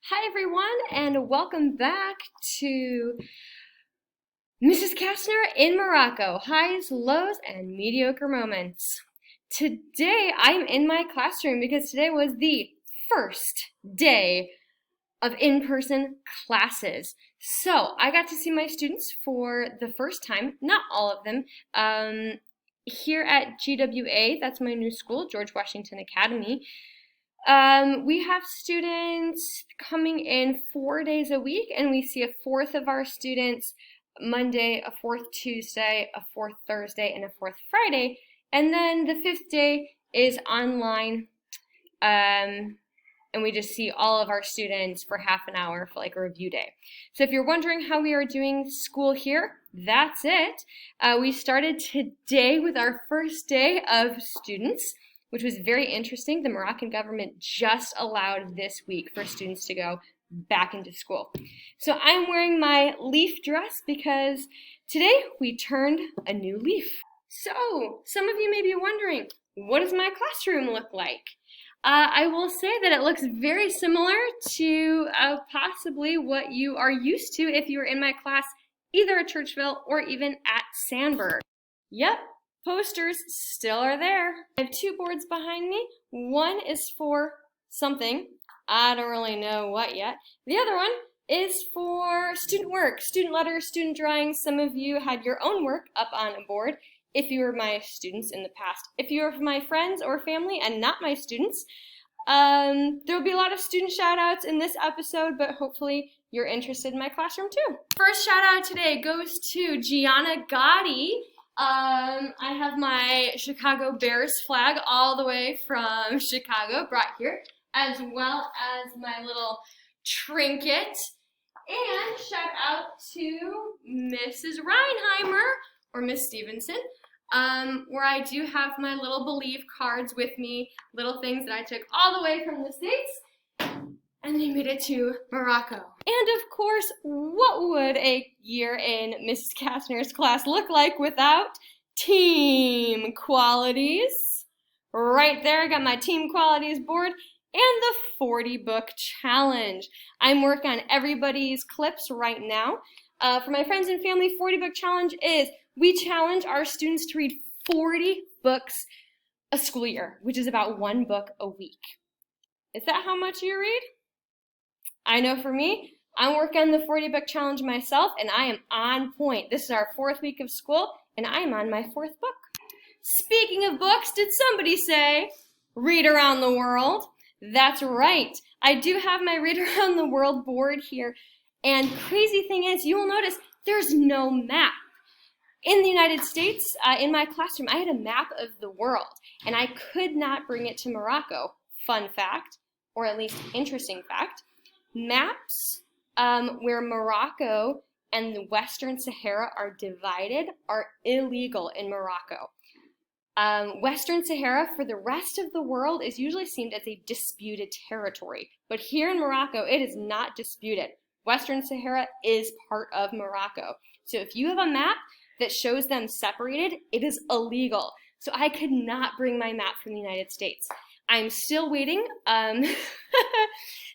Hi everyone, and welcome back to Mrs. Kastner in Morocco, highs, lows, and mediocre moments. Today I'm in my classroom because today was the first day of in-person classes. So I got to see my students for the first time, not all of them, here at GWA, that's my new school, George Washington Academy. We have students coming in 4 days a week, and we see a fourth of our students Monday, a fourth Tuesday, a fourth Thursday, and a fourth Friday. And then the fifth day is online, and we just see all of our students for half an hour for like a review day. So if you're wondering how we are doing school here, that's it. We started today with our first day of students, which was very interesting. The Moroccan government just allowed this week for students to go back into school. So I'm wearing my leaf dress because today we turned a new leaf. So some of you may be wondering, what does my classroom look like? I will say that it looks very similar to possibly what you are used to if you were in my class either at Churchville or even at Sandburg. Yep. Posters still are there. I have two boards behind me. One is for something. I don't really know what yet. The other one is for student work, student letters, student drawings. Some of you had your own work up on a board if you were my students in the past. If you were my friends or family and not my students, there will be a lot of student shout outs in this episode, but hopefully you're interested in my classroom too. First shout out today goes to Gianna Gotti. I have my Chicago Bears flag all the way from Chicago brought here, as well as my little trinket. And shout out to Mrs. Reinheimer, or Miss Stevenson, where I do have my little Believe cards with me, little things that I took all the way from the States, and they made it to Morocco. And of course, what would a year in Mrs. Kastner's class look like without team qualities? Right there, I got my team qualities board and the 40 book challenge. I'm working on everybody's clips right now. For my friends and family, 40 book challenge is we challenge our students to read 40 books a school year, which is about one book a week. Is that how much you read? I know for me, I'm working on the 40 book challenge myself, and I am on point. This is our fourth week of school, and I am on my fourth book. Speaking of books, did somebody say Read Around the World? That's right. I do have my Read Around the World board here, and crazy thing is, you will notice there's no map. In the United States, in my classroom, I had a map of the world, and I could not bring it to Morocco. Fun fact, or at least interesting fact. Maps where Morocco and the Western Sahara are divided are illegal in Morocco. Western Sahara for the rest of the world is usually seen as a disputed territory, but here in Morocco it is not disputed. Western Sahara is part of Morocco. So if you have a map that shows them separated, it is illegal. So I could not bring my map from the United States. I'm still waiting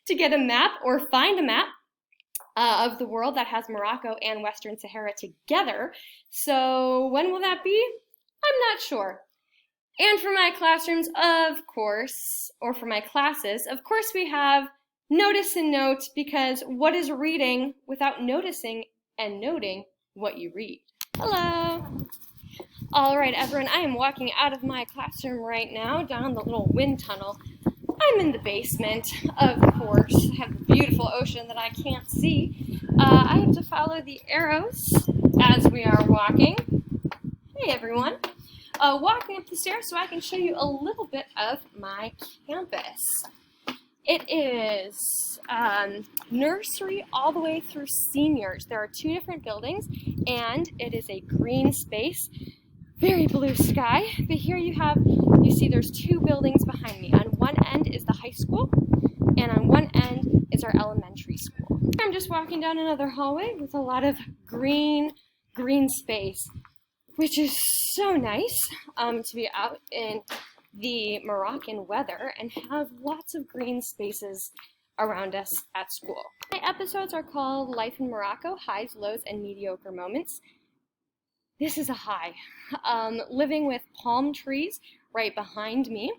to get a map or find a map of the world that has Morocco and Western Sahara together. So when will that be? I'm not sure. And for my classrooms, of course, or for my classes, of course we have notice and note, because what is reading without noticing and noting what you read? Hello! All right, everyone, I am walking out of my classroom right now down the little wind tunnel. I'm in the basement, of course. I have the beautiful ocean that I can't see. I have to follow the arrows as we are walking. Hey, everyone. Walking up the stairs so I can show you a little bit of my campus. It is nursery all the way through seniors. There are two different buildings, and it is a green space. Very blue sky, but here you see there's two buildings behind me. On one end is the high school, and on one end is our elementary school. I'm just walking down another hallway with a lot of green space, which is so nice to be out in the Moroccan weather and have lots of green spaces around us at school. My episodes are called Life in Morocco, Highs, Lows, and Mediocre Moments. This is a high. Living with palm trees right behind me.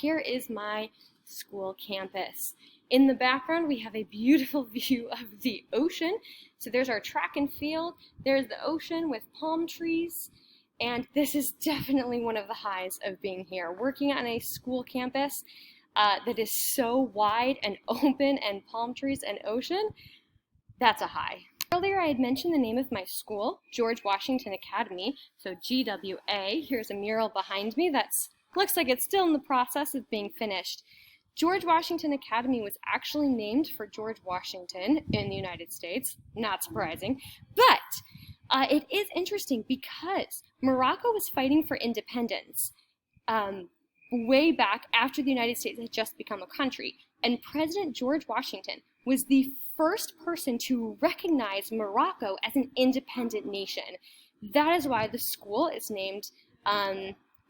Here is my school campus. In the background, we have a beautiful view of the ocean. So there's our track and field. There's the ocean with palm trees. And this is definitely one of the highs of being here. Working on a school campus that is so wide and open and palm trees and ocean, that's a high. Earlier I had mentioned the name of my school, George Washington Academy, so GWA. Here's a mural behind me that's looks like it's still in the process of being finished. George Washington Academy was actually named for George Washington in the United States, not surprising, but it is interesting because Morocco was fighting for independence way back after the United States had just become a country, and President George Washington was the first person to recognize Morocco as an independent nation. That is why the school is named,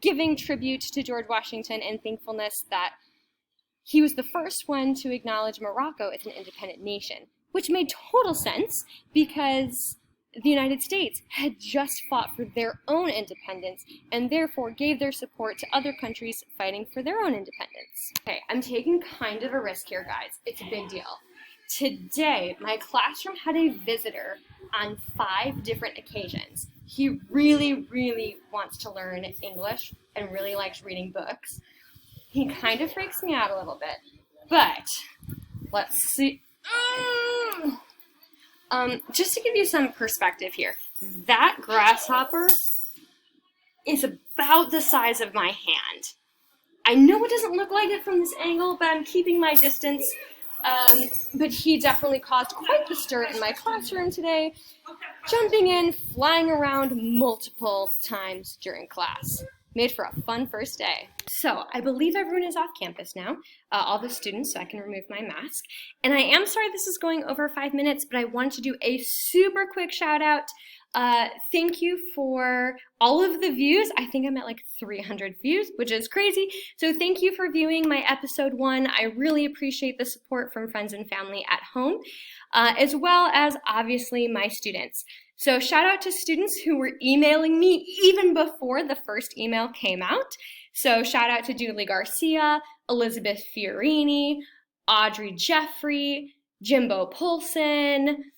giving tribute to George Washington and thankfulness that he was the first one to acknowledge Morocco as an independent nation, which made total sense because the United States had just fought for their own independence and therefore gave their support to other countries fighting for their own independence. Okay, I'm taking kind of a risk here, guys. It's a big deal. Today, my classroom had a visitor on 5 different occasions. He really, really wants to learn English and really likes reading books. He kind of freaks me out a little bit, but let's see. Just to give you some perspective here, that grasshopper is about the size of my hand. I know it doesn't look like it from this angle, but I'm keeping my distance. But he definitely caused quite the stir in my classroom today, jumping in, flying around multiple times during class. Made for a fun first day. So I believe everyone is off campus now, all the students, so I can remove my mask. And I am sorry this is going over 5 minutes, but I want to do a super quick shout out. Thank you for all of the views. I think I'm at like 300 views, which is crazy. So thank you for viewing my episode 1. I really appreciate the support from friends and family at home, as well as obviously my students. So shout out to students who were emailing me even before the first email came out. So shout out to Julie Garcia, Elizabeth Fiorini, Audrey Jeffrey, Jimbo Polson,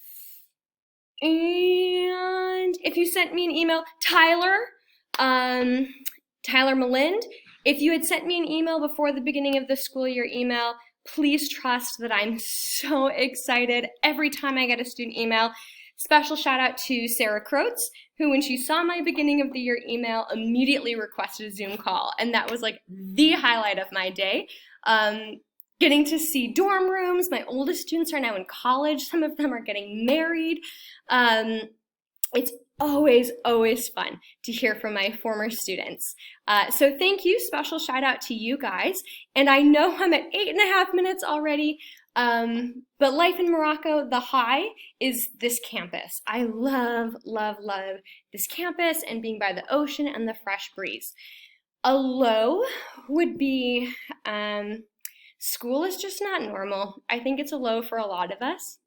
and if you sent me an email, Tyler Malind, if you had sent me an email before the beginning of the school year email, please trust that I'm so excited every time I get a student email. Special shout out to Sarah Croats, who when she saw my beginning of the year email immediately requested a Zoom call, and that was like the highlight of my day. Getting to see dorm rooms. My oldest students are now in college. Some of them are getting married. It's always fun to hear from my former students. So thank you. Special shout out to you guys. And I know I'm at 8.5 minutes already. But life in Morocco, the high is this campus. I love this campus and being by the ocean and the fresh breeze. A low would be, school is just not normal. I think it's a low for a lot of us.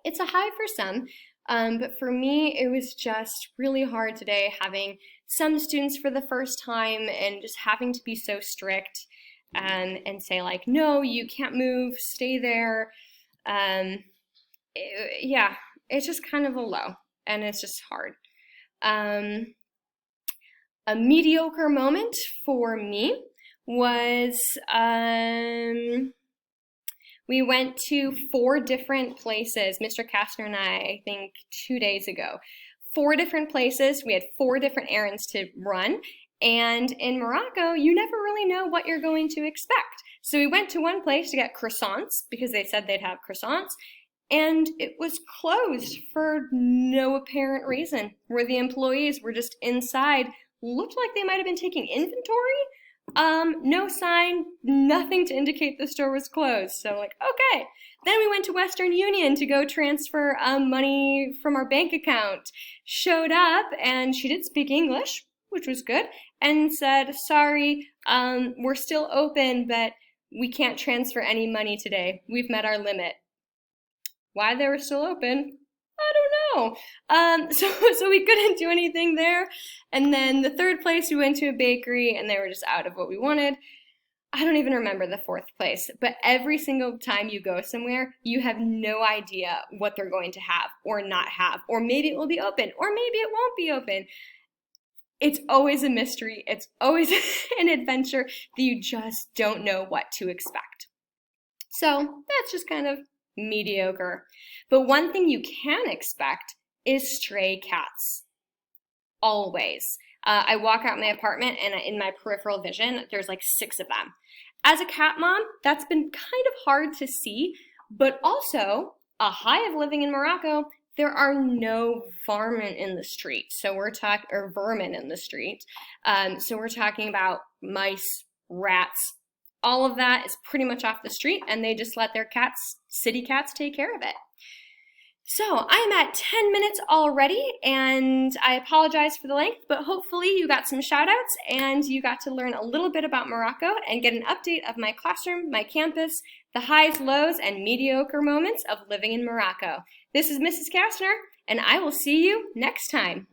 It's a high for some, but for me, it was just really hard today having some students for the first time and just having to be so strict and say like, no, you can't move, stay there. Yeah, it's just kind of a low and it's just hard. A mediocre moment for me was we went to 4 different places, Mr. Kastner and I think 2 days ago. 4 different places, we had 4 different errands to run, and in Morocco, you never really know what you're going to expect. So we went to one place to get croissants, because they said they'd have croissants, and it was closed for no apparent reason, where the employees were just inside, looked like they might have been taking inventory. No sign, nothing to indicate the store was closed. So like, okay. Then we went to Western Union to go transfer money from our bank account. Showed up and she did speak English, which was good, and said, sorry, we're still open, but we can't transfer any money today. We've met our limit. Why they were still open, I don't know. So we couldn't do anything there. And then the third place, we went to a bakery and they were just out of what we wanted. I don't even remember the fourth place, but every single time you go somewhere, you have no idea what they're going to have or not have, or maybe it will be open, or maybe it won't be open. It's always a mystery. It's always an adventure that you just don't know what to expect. So that's just kind of mediocre. But one thing you can expect is stray cats. Always. I walk out my apartment and in my peripheral vision, there's like 6 of them. As a cat mom, that's been kind of hard to see, but also a high of living in Morocco, there are no vermin in the street. So we're talking, or vermin in the street. So we're talking about mice, rats, all of that is pretty much off the street, and they just let their cats, city cats, take care of it. So I'm at 10 minutes already, and I apologize for the length, but hopefully you got some shout outs and you got to learn a little bit about Morocco and get an update of my classroom, my campus, the highs, lows, and mediocre moments of living in Morocco. This is Mrs. Kastner, and I will see you next time.